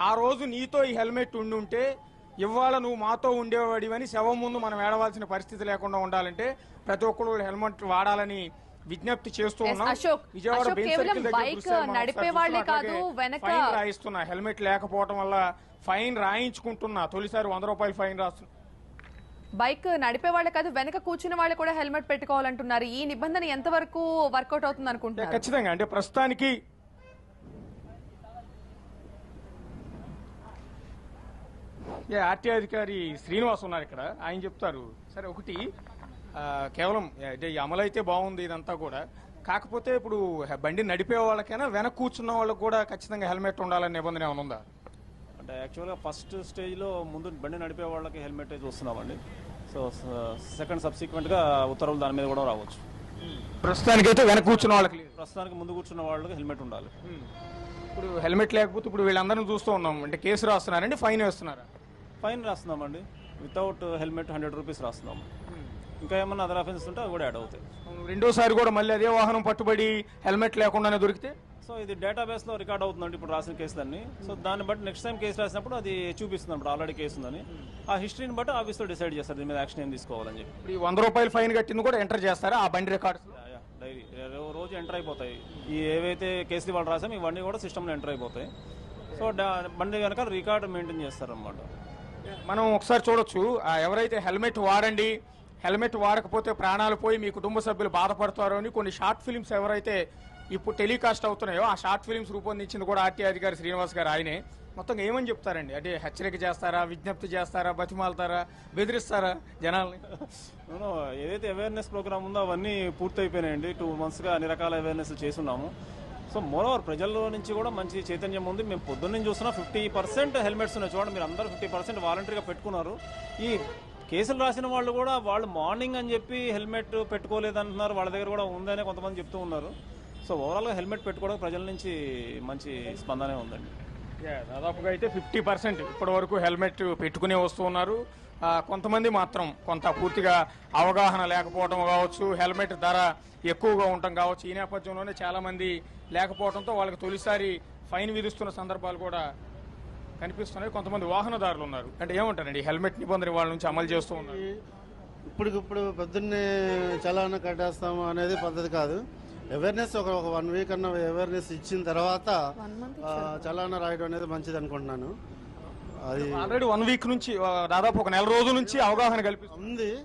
ఆ రోజు నీతో ఈ హెల్మెట్ ఉండుంటే ఇవాళ నువ్వు మాతో ఉండేవాడివని శవం ముందు మనం ఏడవలసిన పరిస్థితి లేకుండా ఉండాలంటే ప్రతి ఒక్కరు హెల్మెట్ వాడాలని విజ్ఞప్తి చేస్తూ ఉన్నాం. విజయవాడ బెంచ్ సర్కిల్ దగ్గర ఫైన్ రాయిస్తున్నా, హెల్మెట్ లేకపోవడం వల్ల ఫైన్ రాయించుకుంటున్నా. తొలిసారి 100 రూపాయలు ఫైన్ రాస్తున్నా. బైక్ నడిపే వాళ్ళే కాదు, వెనక కూర్చున్న వాళ్ళు కూడా హెల్మెట్ పెట్టుకోవాలంటున్నారు. ఈ నిబంధన ఎంతవరకు వర్కౌట్ అవుతుంది అనుకుంటున్నారు? ఖచ్చితంగా అంటే ప్రస్తుతానికి ఆర్టీ అధికారి శ్రీనివాస్ ఉన్నారు ఇక్కడ, ఆయన చెప్తారు. సరే, ఒకటి కేవలం అంటే అమలు అయితే బాగుంది ఇదంతా కూడా, కాకపోతే ఇప్పుడు బండి నడిపే వాళ్ళకైనా వెనక కూర్చున్న వాళ్ళకి కూడా ఖచ్చితంగా హెల్మెట్ ఉండాలనే నిబంధన ఏమైనా ఉందా? అంటే యాక్చువల్గా ఫస్ట్ స్టేజ్లో ముందు బండి నడిపే వాళ్ళకి హెల్మెట్ చూస్తున్నామండి. సో సెకండ్ సబ్సిక్వెంట్గా ఉత్తర్వులు దాని మీద కూడా రావచ్చు. ప్రస్తుతానికైతే వెనక కూర్చున్న వాళ్ళకి, ప్రస్తుతానికి ముందు కూర్చున్న వాళ్ళకి హెల్మెట్ ఉండాలి. ఇప్పుడు హెల్మెట్ లేకపోతే ఇప్పుడు వీళ్ళందరినీ చూస్తూ ఉన్నాం అంటే కేసు రాస్తున్నారండి, ఫైన్ వేస్తున్నారా? ఫైన్ రాస్తున్నామండి. వితౌట్ హెల్మెట్ 100 రూపీస్ రాస్తున్నాము. ఇంకా ఏమన్నా అదర్ అఫెన్స్ ఉంటే అవి కూడా యాడ్ అవుతాయి. రెండోసారి కూడా మళ్ళీ అదే వాహనం పట్టుబడి హెల్మెట్ లేకుండానే దొరికితే సో ఇది డేటాబేస్లో రికార్డ్ అవుతుందండి ఇప్పుడు రాసిన కేసులన్నీ. సో దాన్ని బట్టి నెక్స్ట్ టైం కేసు రాసినప్పుడు అది చూపిస్తుంది, ఇప్పుడు ఆల్రెడీ కేసు ఉందని. ఆ హిస్టరీని బట్టి ఆఫీస్లో డిసైడ్ చేస్తారు దీని మీద యాక్షన్ ఏం తీసుకోవాలని చెప్పి. ఇప్పుడు 100 రూపాయలు ఫైన్ కట్టింది కూడా ఎంటర్ చేస్తారా ఆ బండి రికార్డ్స్? డైరీ రోజు ఎంటర్ అయిపోతాయి. ఈ ఏవైతే కేసులు వాళ్ళు రాసామో ఇవన్నీ కూడా సిస్టమ్లో ఎంటర్ అయిపోతాయి. సో బండి కనుక రికార్డ్ మెయింటైన్ చేస్తారనమాట. మనం ఒకసారి చూడొచ్చు, ఎవరైతే హెల్మెట్ వాడండి, హెల్మెట్ వాడకపోతే ప్రాణాలు పోయి మీ కుటుంబ సభ్యులు బాధపడతారో అని కొన్ని షార్ట్ ఫిల్మ్స్ ఎవరైతే ఇప్పుడు టెలికాస్ట్ అవుతున్నాయో ఆ షార్ట్ ఫిల్మ్స్ రూపొందించింది కూడా ఆర్టీ అధికారి శ్రీనివాస్ గారు ఆయనే. మొత్తం ఏమని చెప్తారండి? అంటే హెచ్చరిక చేస్తారా, విజ్ఞప్తి చేస్తారా, బతిమాలతారా, బెదిరిస్తారా జనాల్ని? ఏదైతే అవేర్నెస్ ప్రోగ్రామ్ ఉందో అవన్నీ పూర్తి అయిపోయినాయండి. 2 monthsగా అన్ని రకాల అవేర్నెస్ చేస్తున్నాము. సో మోరోవర్ ప్రజల్లో నుంచి కూడా మంచి చైతన్యం ఉంది. మేము పొద్దున్న చూసినా 50% హెల్మెట్స్ ఉన్నాయి. చూడండి, మీరు అందరూ 50% వాలంటరీగా పెట్టుకున్నారు. ఈ కేసులు రాసిన వాళ్ళు కూడా వాళ్ళు మార్నింగ్ అని చెప్పి హెల్మెట్ పెట్టుకోలేదంటున్నారు. వాళ్ళ దగ్గర కూడా ఉందనే కొంతమంది చెప్తూ ఉన్నారు. సో ఓవరాల్గా హెల్మెట్ పెట్టుకోవడం ప్రజల నుంచి మంచి స్పందనే ఉందండి. దాదాపుగా అయితే 50% ఇప్పటి వరకు హెల్మెట్ పెట్టుకునే వస్తూ ఉన్నారు. కొంతమంది మాత్రం కొంత పూర్తిగా అవగాహన లేకపోవడం కావచ్చు, హెల్మెట్ ధర ఎక్కువగా ఉండటం కావచ్చు, ఈ నేపథ్యంలోనే చాలా మంది లేకపోవడంతో వాళ్ళకి తొలిసారి ఫైన్ విధిస్తున్న సందర్భాలు కూడా కనిపిస్తున్నాయి. కొంతమంది వాహనదారులు ఉన్నారు. అంటే ఏమంటారండి, హెల్మెట్ నిబంధన వాళ్ళ నుంచి అమలు చేస్తూ ఉన్నారు. ఇప్పుడు పొద్దున్నే చలానా కట్టేస్తాము అనేది పద్ధతి కాదు. అవేర్నెస్ ఒక 1 week అన్న అవేర్నెస్ ఇచ్చిన తర్వాత చలానా రాయడం అనేది మంచిది అనుకుంటున్నాను. అది ఆల్రెడీ 1 week నుంచి దాదాపు 1 నెల రోజుల నుంచి అవగాహన కల్పిస్తుంది.